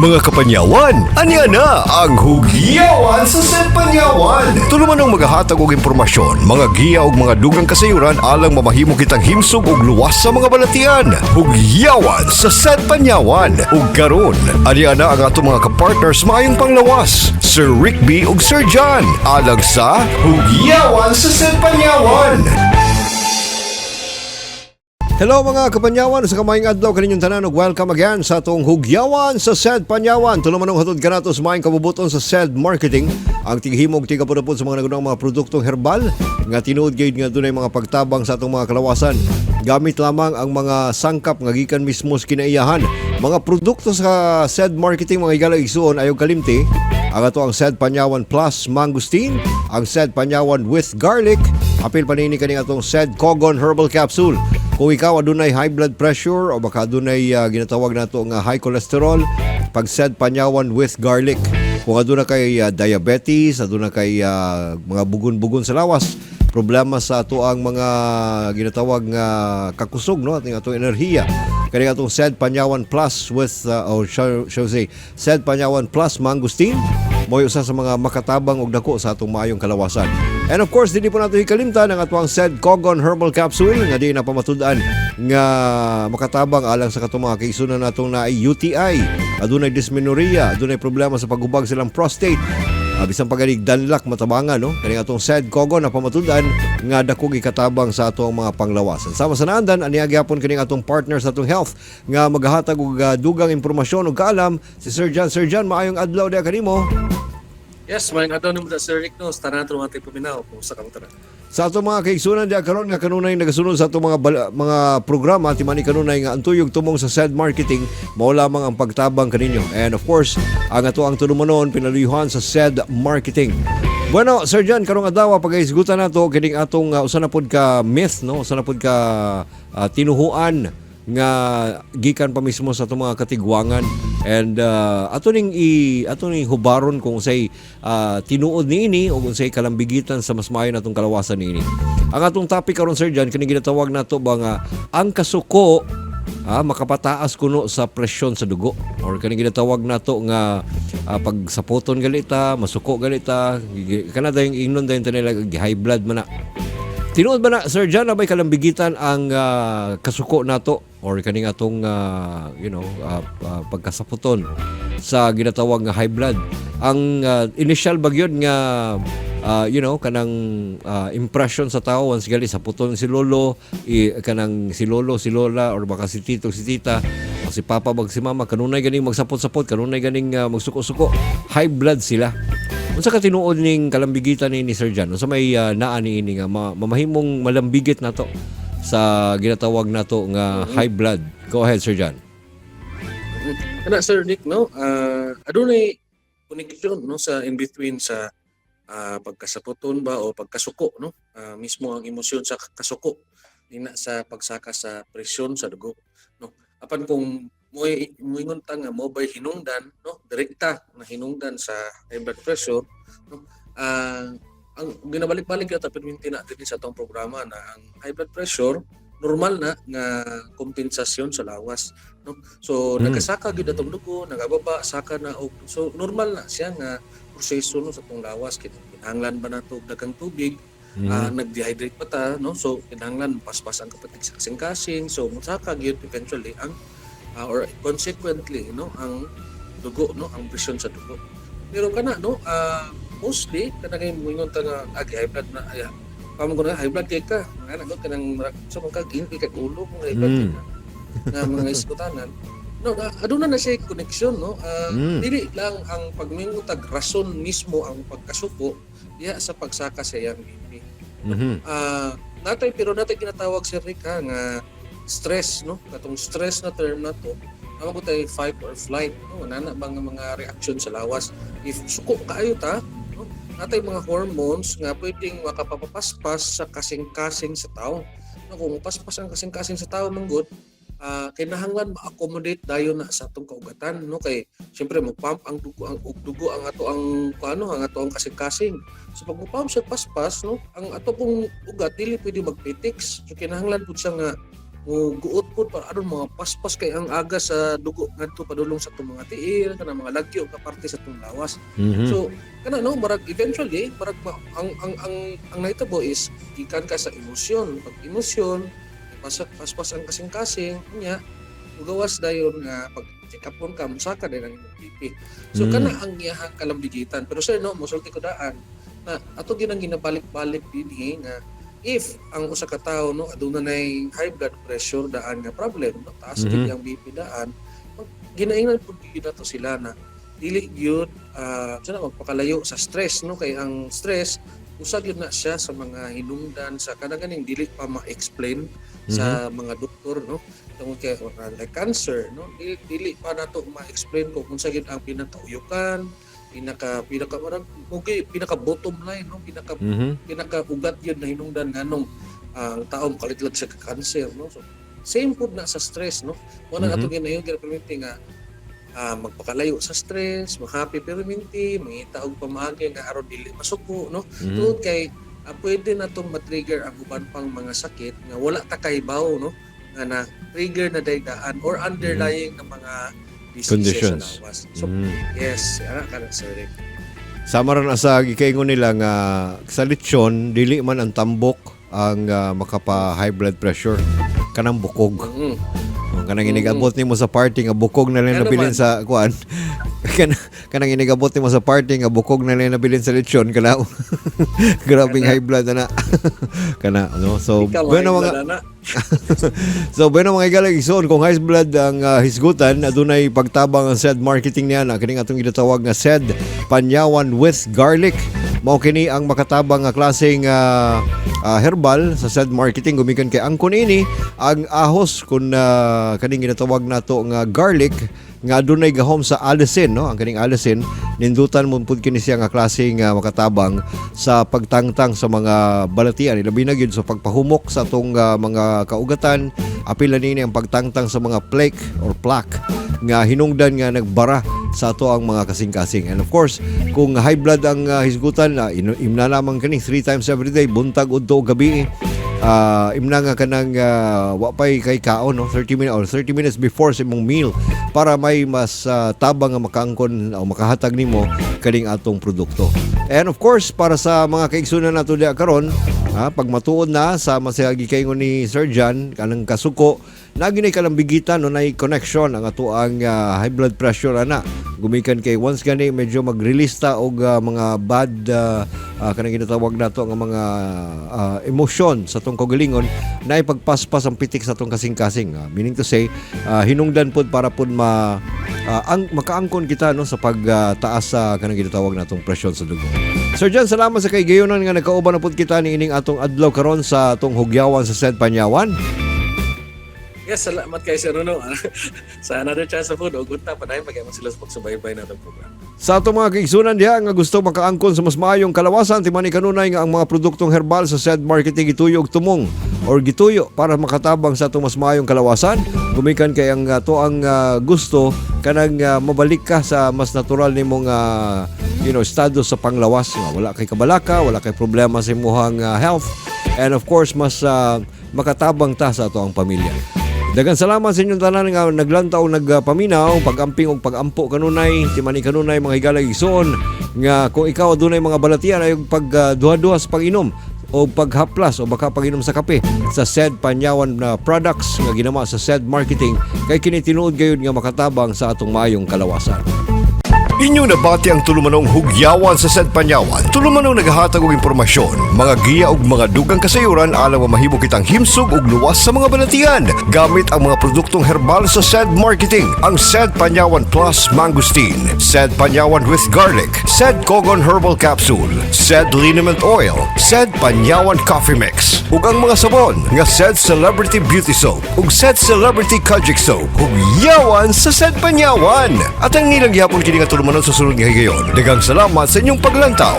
Mga kapanyawan, anya na ang Hugyawan sa Sed Panyawan. Tuluman ng maghahatag og impormasyon, mga giya ug mga dugang kasayuran alang mamahimo kitang himsog ug luwas sa mga balatian. Hugyawan sa Sed Panyawan. Ug karon, anya na ang atong mga kapartners maayong panglawas, Sir Rick B ug Sir John, alang sa Hugyawan sa Sed Panyawan. Hello mga kapanyawan, sa kamayang adlaw kaninyong tanan ug welcome again sa atong Hugyawan sa Sed Panyawan. Tulumanong hatod kanato sa maayong kabubuton sa Sed Marketing, ang tighimog tigapudapod sa mga nagunang mga produktong herbal nga tinuod gayud nga dunay mga pagtabang sa atong mga kalawasan. Gamit lamang ang mga sangkap nga gikan mismo sa kinaiyahan. Mga produkto sa Sed Marketing mga igala igsuon ayaw kalimti. Ang ato ang Sed Panyawan Plus Mangosteen, ang Sed Panyawan with Garlic, apil panini kaning atong Sed Cogon Herbal Capsule. Kung ikaw adunay high blood pressure o baka adunay ginatawag nato nga high cholesterol, pag Sed Panyawan with Garlic. Kung aduna kay diabetes, aduna kay mga bugon-bugon sa lawas, problema sa ato ang mga ginatawag nga kakusog, no, ating atong enerhiya. Kaya atong Sed Panyawan Plus with Sed Panyawan Plus Mangosteen mo'y usa sa mga makatabang og dako sa atong maayong kalawasan. And of course, dili po nato hikalimtan ang atong Sed Cogon Herbal Capsule nga di na pamatud-an nga makatabang alang sa katong mga kaisunan natong na UTI, adunay dysmenorrhea, adunay problema sa paghubag silang prostate. Bisan pagalig danlak matabangan, no? Kani atong Sed Cogon na pamatud-an nga dako gikatabang sa atong mga panglawasan. Sama sa naandan ani gyapon kining atong partners sa atong health nga maghatag og dugang impormasyon ug kaalam si Sir John. Sir John, maayong adlaw diha kanimo. Yes, may adlaw nimo Sir Rick, no, sa tanan ato mga paminaw kung sa kamutara. Sa atong mga kaigsunan diha karon nga kanunay nagasunod sa atong mga programa timani kanunay nga ang tuyog tumong sa Sed Marketing mao lamang ang pagtabang kaninyo. And of course, ang ato ang tulumanon pinaluyuhan sa Sed Marketing. Bueno, Sir John, karong adlaw pagahisgutan nato kining atong usa na pod ka myth, no, usa na pod ka tinuhuan nga gikan pa mismo sa atong mga katigwangan. And ato ning hubaron kung say tinuod niini o kung say kalambigitan sa mas maayo natong kalawasan niini. Ang atong topic karon, Sir John, kini ginatawag nato ba nga ang kasuko makapataas kuno sa presyon sa dugo, or kani ginatawag nato nga pag saputon galita, masuko galita, kana dayong ingnon dayon tanila high blood man na. Tinuod ba na, Sir John, na ba'y kalambigitan ang kasuko nato or kaning atong pagkasaputon sa ginatawag nga high blood? Ang initial bagyod nga kanang impression sa tao once gali saputon si lolo, kanang si lolo, si lola, or baka si tito, si tita, o si papa, bag si mama, kanunay ganing magsapot-sapot, kanunay ganing magsuko-suko, high blood sila. Unsa ka tinuod ning kalambigitan ni Sir John? Unsa may naa niini nga mamahimong malambigit nato sa ginatawag nato nga high blood? Go ahead, Sir John. Kana Sir Rick, no, adunay connection, no, sa in between sa pagkasaputon ba o pagkasuko, no, mismo ang emosyon sa kasuko ina sa pagsaka sa presyon sa dugo, no. Apan kung moingon ta nga mobile hinungdan, no, direkta na hinungdan sa high blood pressure, no, ang ginabalik-balik kita perminti na din sa atong programa na ang high blood pressure normal na nga kompensasyon sa lawas, no. So nagkasaka gyud atong dugo, nagababa saka na so normal na siya nga proseso, no, sa atong lawas. Kinahanglan ba nato daghang tubig, nag-dehydrate pa ta, no, so kinahanglan paspas ang kapatig sa kasing-kasing, so saka gyud eventually ang or consequently, no, ang dugo, no, ang presyon sa dugo. Pero kana, no, mostly kanang moingon ta nga high blood na pamon ko na high blood kay ka ana go kanang so kag kay ulo mo high blood na mga iskutanan, no, aduna na siya connection, no. Dili lang ang pagmingon tag rason mismo ang pagkasuko diha sa pagsaka sa iyang BP. Natay ginatawag si Rick nga stress, no, katong stress na term na to naman ko tayo fight or flight, no, nana bang mga reaction sa lawas if suko kaayo ta, no, natay mga hormones nga pwedeng makapapaspas sa kasing-kasing sa tao, no. Kung paspas ang kasing-kasing sa tao manggod, kinahanglan ma-accommodate dayon na sa atong kaugatan, no, kay syempre mo-pump ang dugo ang ato ang kasing-kasing. So pag mo-pump sa paspas, no, ang ato pong ugat dili pwede magpitix, so kinahanglan pud siya nga o guot po para aron mga paspas kay ang aga sa dugo ngadto padulong sa itong mga tiil kana mga lagyo ka parte sa itong lawas. Mhm. So kana no marag eventually marag ang nahitabo is gikan ka sa emosyon. Pag emosyon paspas ang kasing-kasing nya ugawas dayon nga pag check upon ka musaka din ang imong BP. So kana ang iyahang kalambigitan. Pero sir no mosulti ko daan na ato ginang ginabalik-balik dinhi nga if ang usa ka tawo no aduna nay high blood pressure daan nga problem no taas gid ang BP daan ginaingnan pud gyud nato sila na dili gyud sana magpakalayo sa stress no kay ang stress usa gyud na siya sa mga hinungdan sa kanang dili pa ma-explain sa mga doktor no tungod kay like cancer no dili pa nato ma-explain kung unsa gyud ang pinatuyukan pinaka marag okay pinaka bottom line no pinaka ugat yun na hinungdan nganong ang taong kalitlag sa cancer no so same pud na sa stress no wala ato ginayon permanente nga magpakalayo sa stress mag-happy permanente mangita og pamaagi nga aron dili masuko no tungod kay pwede na tong ma-trigger ang uban pang mga sakit nga wala ta kaybaw no nga na trigger na daydaan or underlying na mga Conditions. So, yes, kana sir Rick. Sama rin sa gikaingon nila nga sa lechon, dili man ang tambok ang makapa high blood pressure. Kanang bukog. Kanang inigabot nimo sa party nga bukog na lang nabilin sa kuan. kanang inigabot nimo sa party nga bukog na lang nabilin sa lechon kana. Grabing high blood na. Kana no. So bueno mga So bueno mga igalag igsoon kung high blood ang hisgutan adunay pagtabang ang SED marketing niya na kining atong gitawag nga SED Panyawan with Garlic. Mao kini ang makatabang nga klaseng herbal sa SED marketing gumikan kay angkon ini ang ahos kun kaning ginatawag nato nga garlic nga adunay gahom sa allicin no ang kaning allicin nindutan mo pud kini siya nga klaseng makatabang sa pagtangtang sa mga balatian ilabi na gyud sa pagpahumok sa atong mga kaugatan apil na nini ang pagtangtang sa mga plaque or plaque nga hinungdan nga nagbara sa ato ang mga kasing-kasing. And of course, kung high blood ang hisgutan, imna lamang kaning 3 times every day, buntag udto gabi. Imna nga kanang wapay kay kaon no 30 minutes before sa imong meal para may mas tabang nga makaangkon o makahatag nimo kaning atong produkto. And of course, para sa mga kaigsunan nato diha karon, pag matuod na sa masayagi kaingon ni Sir John kanang kasuko naginay kalambigitan no nay connection ang ato ang high blood pressure ana gumikan kay once gani medyo mag-release ta og mga bad kanang ginatawag nato nga mga emosyon sa tong kaugalingon na ipagpaspas ang pitik sa tong kasing-kasing meaning to say hinungdan pod para pod makaangkon kita no sa pagtaas sa kanang ginatawag natong presyon sa dugo. Sir John, salamat sa kay gayonan nga nagkauban na pod kita ni ining atong adlaw karon sa atong hugyawan sa SED Panyawan. Yes, salamat kay Sir Runo. Sa another chance sa food, ugunta pa dahil pag-iman sila sa pagsubaybay na itong program. Sa atong mga kaigsunan diha nga gusto makaangkon sa mas maayong kalawasan, timani kanunay nga ang mga produktong herbal sa SED Marketing gituyo og tumong or gituyo para makatabang sa atong mas maayong kalawasan. Gumikan kay ang to ang gusto kanang mabalik ka sa mas natural nimong estado sa panglawas. Wala kay kabalaka, wala kay problema sa imong health. And of course, mas makatabang ta sa ato ang pamilya. Daghang salamat sa inyong tanan nga naglantaw nagpaminaw pagamping og pagampo kanunay timani kanunay mga higalag igsoon nga kung ikaw adunay mga balatian ay pagduha-duha sa pag-inom o paghaplas o baka pag-inom sa kape sa SED Panyawan na products nga ginama sa SED Marketing kay kini tinuod gayud nga makatabang sa atong maayong kalawasan. Inyong nabati ang tulumanong hugyawan sa SED Panyawan. Tulumanong naghahatag og impormasyon, mga giya ug mga dugang kasayuran alang mahimo kitang himsog ug luwas sa mga balatian. Gamit ang mga produktong herbal sa SED Marketing, ang SED Panyawan Plus Mangosteen, SED Panyawan with Garlic, SED Kogon Herbal Capsule, SED Liniment Oil, SED Panyawan Coffee Mix, ug ang mga sabon nga SED Celebrity Beauty Soap ug SED Celebrity Kojic Soap. Hugyawan sa SED Panyawan. At ang nilang gihapon kini nga tulumanon sa sunod nga higayon. Daghang salamat sa inyong paglantaw.